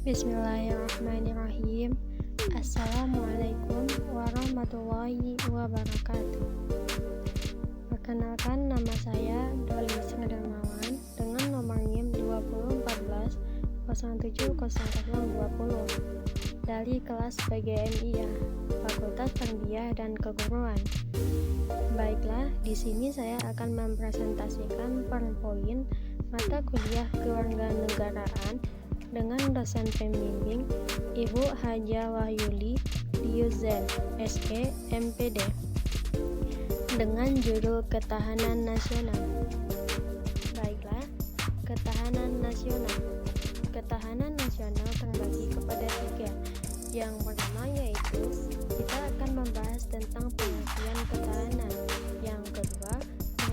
Bismillahirrahmanirrahim. Assalamualaikum warahmatullahi wabarakatuh. Perkenalkan, nama saya Doli Sredarmawan dengan nomor NIM 2014 070020 dari kelas PGMIA, Fakultas Tarbiyah dan Keguruan. Baiklah, di sini saya akan mempresentasikan per poin mata kuliah kewarganegaraan dengan dosen pembimbing Ibu Haja Wahyuli Diuzen, SE, MPD, dengan judul Ketahanan Nasional. Baiklah, ketahanan nasional. Ketahanan nasional terbagi kepada 3. Yang pertama yaitu kita akan membahas tentang pengertian ketahanan. Yang kedua,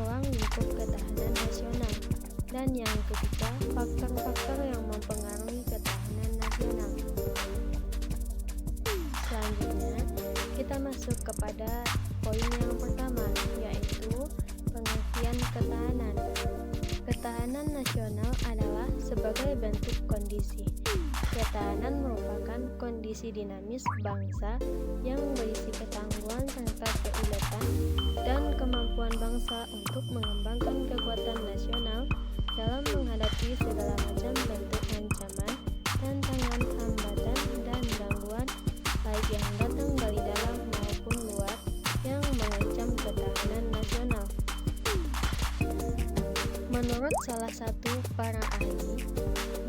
ruang lingkup ketahanan nasional. Dan yang ketiga, faktor-faktor yang mempengaruhi ketahanan nasional. Selanjutnya, kita masuk kepada poin yang pertama, yaitu pengertian ketahanan. Ketahanan nasional adalah sebagai bentuk kondisi. Ketahanan merupakan kondisi dinamis bangsa yang berisi ketangguhan serta keuletan dan kemampuan bangsa untuk mengembangkan kekuatan nasional dalam menghadapi segala macam bentuk ancaman, tantangan, hambatan, dan gangguan baik yang datang dari dalam maupun luar yang mengancam ketahanan nasional. Menurut salah satu para ahli,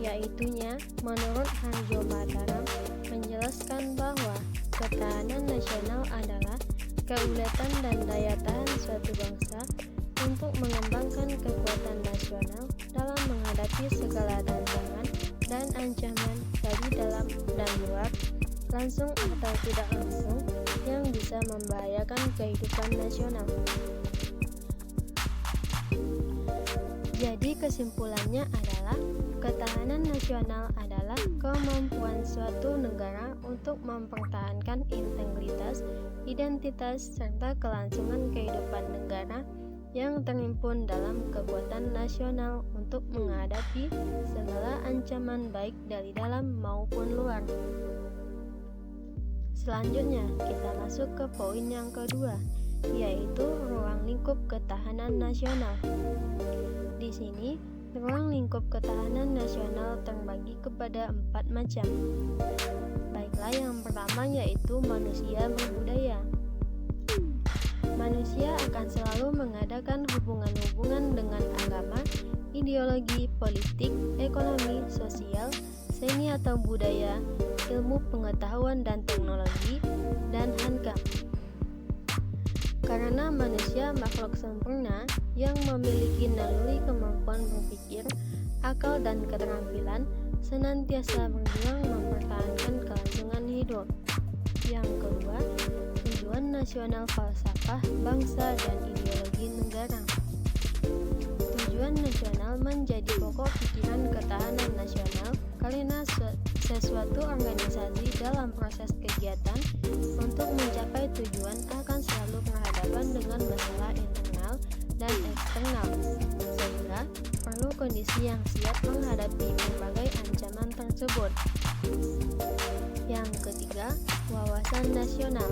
yaitunya menurut Harjo Mataram, menjelaskan bahwa ketahanan nasional adalah keuletan dan daya tahan suatu bangsa untuk mengembangkan kekuatan nasional dalam menghadapi segala tantangan dan ancaman dari dalam dan luar, langsung atau tidak langsung, yang bisa membahayakan kehidupan nasional. Jadi kesimpulannya adalah ketahanan nasional adalah kemampuan suatu negara untuk mempertahankan integritas, identitas, serta kelangsungan kehidupan negara yang terhimpun dalam kekuatan nasional untuk menghadapi segala ancaman baik dari dalam maupun luar. Selanjutnya, kita masuk ke poin yang kedua, yaitu ruang lingkup ketahanan nasional. Di sini, ruang lingkup ketahanan nasional terbagi kepada 4 macam. Baiklah, yang pertama yaitu manusia berbudaya. Manusia akan selalu mengadakan hubungan-hubungan dengan agama, ideologi, politik, ekonomi, sosial, seni atau budaya, ilmu pengetahuan dan teknologi, dan hankam. Karena manusia makhluk sempurna yang memiliki naluri kemampuan berpikir, akal dan keterampilan, senantiasa berjuang mempertahankan kelangsungan hidup. Yang kedua, tujuan nasional falsafah bangsa dan ideologi negara. Tujuan nasional menjadi pokok pikiran ketahanan nasional karena sesuatu organisasi dalam proses kegiatan untuk mencapai tujuan akan selalu berhadapan dengan masalah internal dan eksternal, sehingga perlu kondisi yang siap menghadapi berbagai ancaman tersebut. Yang ketiga, wawasan nasional.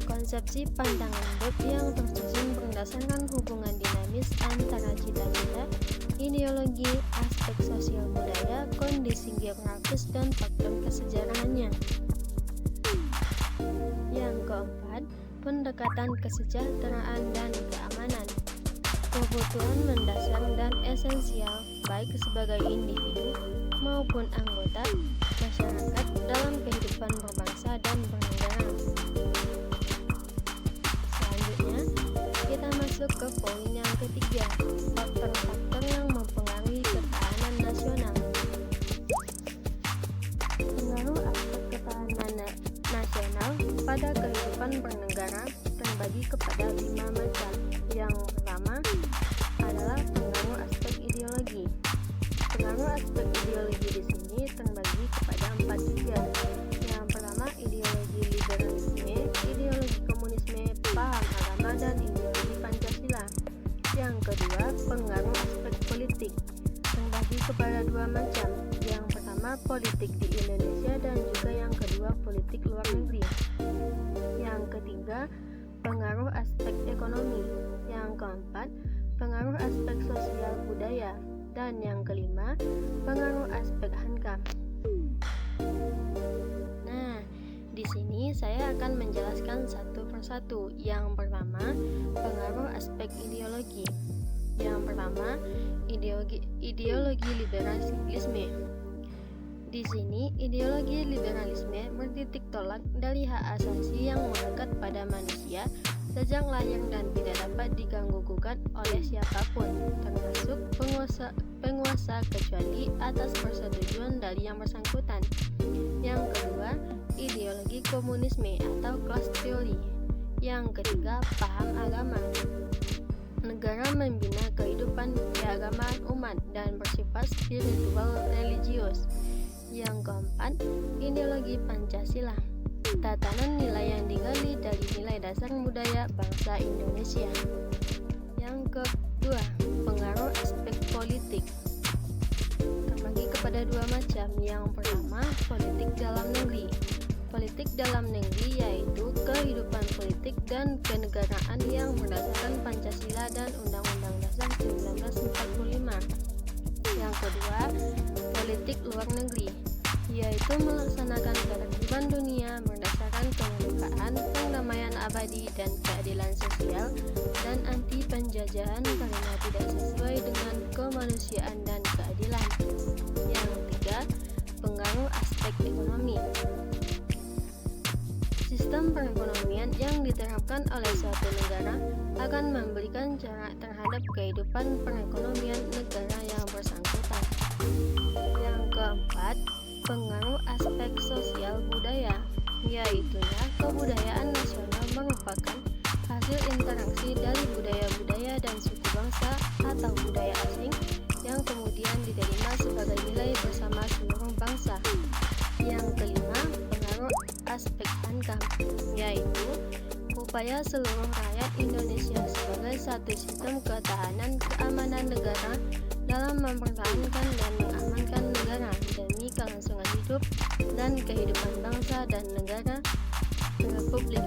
Konsepsi pandangan hidup yang tersusun berdasarkan hubungan dinamis antara cita-cita, ideologi, aspek sosial budaya, kondisi geografis, dan faktor kesejarahannya. Yang keempat, pendekatan kesejahteraan dan keamanan. Kebutuhan mendasar dan esensial baik sebagai individu maupun anggota masyarakat dalam kehidupan berbangsa dan bernegara. Selanjutnya, kita masuk ke poin yang ketiga, faktor-faktor yang mempengaruhi ketahanan nasional. Pengaruh aspek ketahanan nasional pada kehidupan bernegara terbagi kepada 5 macam. Yang pertama adalah pengaruh aspek ideologi. Pengaruh aspek ideologi di sini terbagi kepada 4 juga. Yang pertama, ideologi liberalisme, ideologi komunisme, paham agama, dan ideologi Pancasila. Yang kedua, pengaruh aspek politik terbagi kepada 2 macam. Yang pertama, politik di Indonesia, dan juga yang kedua politik luar negeri. Yang ketiga, pengaruh aspek ekonomi. Yang keempat, pengaruh aspek sosial budaya. Dan yang kelima, pengaruh aspek hankam. Nah, di sini saya akan menjelaskan satu persatu. Yang pertama, pengaruh aspek ideologi. Yang pertama, ideologi liberalisme. Di sini, ideologi liberalisme bertitik tolak dari hak asasi yang melekat pada manusia sejak lahir dan tidak dapat diganggu-gugat oleh siapapun, termasuk penguasa kecuali atas persetujuan dari yang bersangkutan. Yang kedua, ideologi komunisme atau class theory. Yang ketiga, paham agama. Negara membina kehidupan keagamaan umat dan bersifat spiritual religius. Yang keempat, ideologi Pancasila. Tatanan nilai yang digali dari nilai dasar budaya bangsa Indonesia. Yang kedua, pengaruh aspek politik. Terbagi kepada dua macam. Yang pertama, politik dalam negeri. Politik dalam negeri yaitu kehidupan politik dan kenegaraan yang berdasarkan Pancasila dan Undang-Undang Dasar 1945. Yang kedua, politik luar negeri, yaitu melaksanakan ketertiban dunia berdasarkan kemerdekaan, perdamaian abadi, dan keadilan sosial, dan anti penjajahan karena tidak sesuai dengan kemanusiaan dan keadilan. Yang ketiga, pengaruh aspek ekonomi. Sistem perekonomian yang diterapkan oleh suatu negara akan memberikan cara terhadap kehidupan perekonomian negara yang bersangkutan. Yang keempat, pengaruh aspek sosial budaya, yaitu kebudayaan nasional merupakan hasil interaksi dari budaya-budaya dan suku bangsa atau budaya asing yang kemudian diterima sebagai nilai bersama seluruh bangsa. Yang kelima, pengaruh aspek hankam, yaitu upaya seluruh rakyat Indonesia sebagai satu sistem ketahanan keamanan negara dalam mempertahankan dan mengamankan negara demi kelangsungan hidup dan kehidupan bangsa dan negara Republik